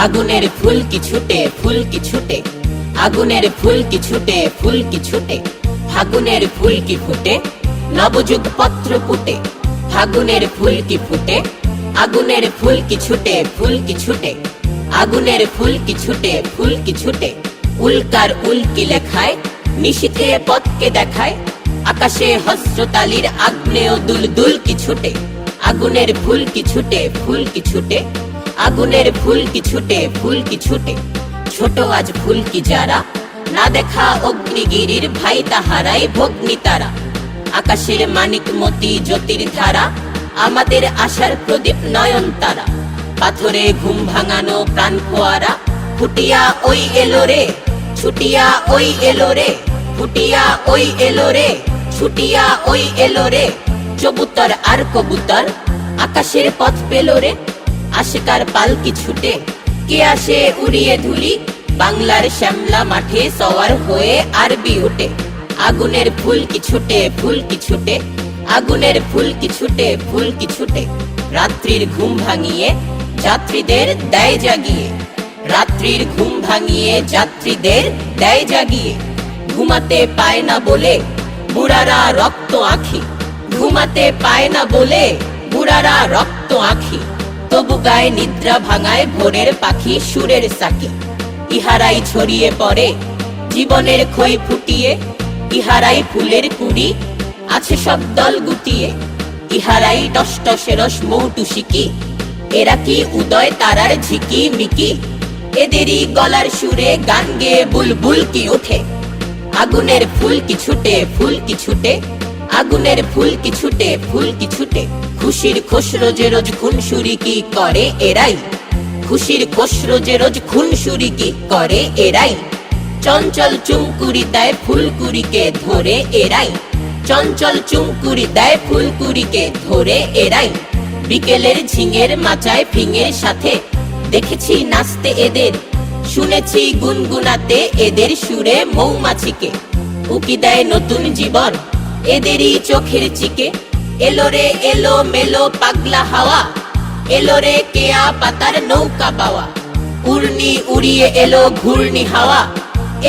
আগুনের ফুল কি ছুটে, ফুল কি ছুটে, আগুনের ফুল কি ছুটে, ফুল কি ছুটে, ফাগুনের ফুল কি ফুটে, নবযুগ পত্র পুটে, ফাগুনের ফুল কি ফুটে, আগুনের ফুল কি ছুটে, ফুল কি ছুটে, আগুনের ফুল কি ছুটে, ফুল কি ছুটে, উল্কার উল্কি লেখায় নিশীথে পথকে দেখায়, আকাশে হস্রতালির আগ্নেয় দুলদুল কি ছুটে, আগুনের ফুল কি ছুটে, ফুল কি ছুটে, আগুনের ফুল কি ছুটে, ফুল কি ছুটে, ছোট আজ ফুল কি যারা, না দেখা অগ্নিগিরির ভাই তাহারাই ভগ্নি তারা, আকাশের মানিক মতি জ্যোতির ধারা, আমাদের আশার প্রদীপ নয়ন তারা, পাথরে ঘুম ভাঙানো প্রাণ ফোয়ারা, ফুটিয়া ওই এলো রে, ছুটিয়া ওই এলো রে, ফুটিয়া ওই এলো রে, ছুটিয়া ওই এলো রে, কবুতর আর কবুতর আকাশের পথ পেল রে, আশিকার পালকি ছুটে, কে আসে উড়িয়ে ধুলি, বাংলার শ্যামলা মাঠে সওয়ার হয়ে আরবি উঠে, আগুনের ফুল কি ছুটে, ফুল কি ছুটে, আগুনের ফুল কি ছুটে, ফুল কি ছুটে, রাত্রির ঘুম ভাঙিয়ে যাত্রীদের দেয় জাগিয়ে, রাত্রির ঘুম ভাঙিয়ে যাত্রীদের দেয় জাগিয়ে, ঘুমাতে পায় না বলে বুড়ারা রক্ত আঁখি, ঘুমাতে পায় না বলে বুড়ারা রক্ত আঁখি, তবু গায়ে নিদ্রা ভাঙায় ভোরের পাখি সুরের সাকি, ইহারাই ছড়িয়ে পড়ে জীবনের খই ফুটিয়ে, ইহারাই ফুলের কুড়ি আছে সব দল গুটিয়ে, ইহারাই টসটসে রস মৌটুসিকি, এরা কি উদয় তারার ঝিকি মিকি, এদেরই গলার সুরে গান গেয়ে বুলবুল কি ওঠে, আগুনের ফুল কি ছুটে, ফুল কি ছুটে, আগুনের ফুল কি ছুটে, ফুল কি ছুটে, খুশির খসরো যে রোজ খুনসুরি কি করে এরাই, খুশির খসরো যে রোজ খুনসুরি কি করে এরাই, চঞ্চল চুমকুরি দেয় ফুলকুরিকে ধরে এরাই, চঞ্চল চুমকুরি দেয় ফুলকুরিকে ধরে এরাই, বিকেলের ঝিঙের মাচায় ফিঙের সাথে দেখেছি নাচতে এদের, শুনেছি গুনগুনাতে এদের সুরে মৌমাছিকে, উকি দেয় নতুন জীবন এদেরই চোখের চিকে, এলো রে এলো মেলো পাগলা হাওয়া, এলো রে কেয়া পাতার নৌকা বাওয়া, উড়নি উড়িয়ে এলো ঘূর্ণি হাওয়া,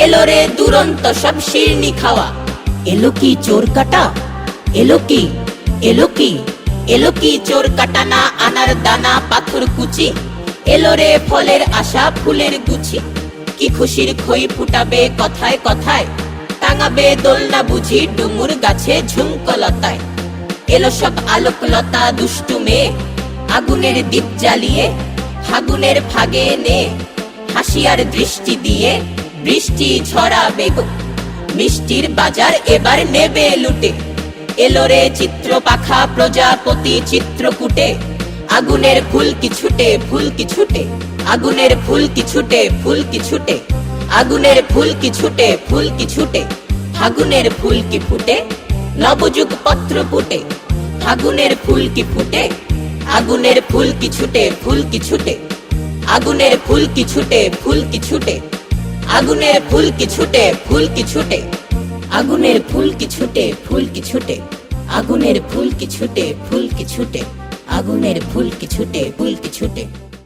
এলো রে দুরন্ত সব শিরনি খাওয়া, এলো কি চোর কাটা, এলো কি, এলো কি, এলো কি চোর কাটা না আনার দানা পাথর কুচি, এলো রে ফলের আশা ফুলের গুছি, কি খুশির খই ফুটাবে কথায় কথায়, টাঙাবে দোলনা বুঝি ডুমুর গাছে ঝুমকলতায়, এলো সব আলোকলতা দুষ্টু মেয়ে, আগুনের দীপ জ্বালিয়ে ফাগুনের ফাগে নে, হাসিয়ার দৃষ্টি দিয়ে বৃষ্টি ঝরাবে গো, মিষ্টির বাজার এবার নেবে লুটে, এলো রে চিত্র পাখা প্রজাপতি চিত্রকূটে, আগুনের ফুল কি ছুটে, ফুল কি ছুটে, আগুনের ফুল কি ছুটে, ফুল কি ছুটে, আগুনের ফুল কি ছুটে, ফুল কি ছুটে, ফাগুনের ফুল কি ফুটে, নবযুগ পত্র পুটে, ফাগুনের ফুল কি ফুটে, আগুনের ফুল কি ছুটে, ফুল কি ছুটে, আগুনের ফুল কি ছুটে, ফুল কি ছুটে, আগুনের ফুল কি ছুটে, ফুল কি ছুটে, আগুনের ফুল কি ছুটে, ফুল কি ছুটে, আগুনের ফুল কি ছুটে, ফুল কি ছুটে, আগুনের ফুল কি ছুটে, ফুল কি ছুটে।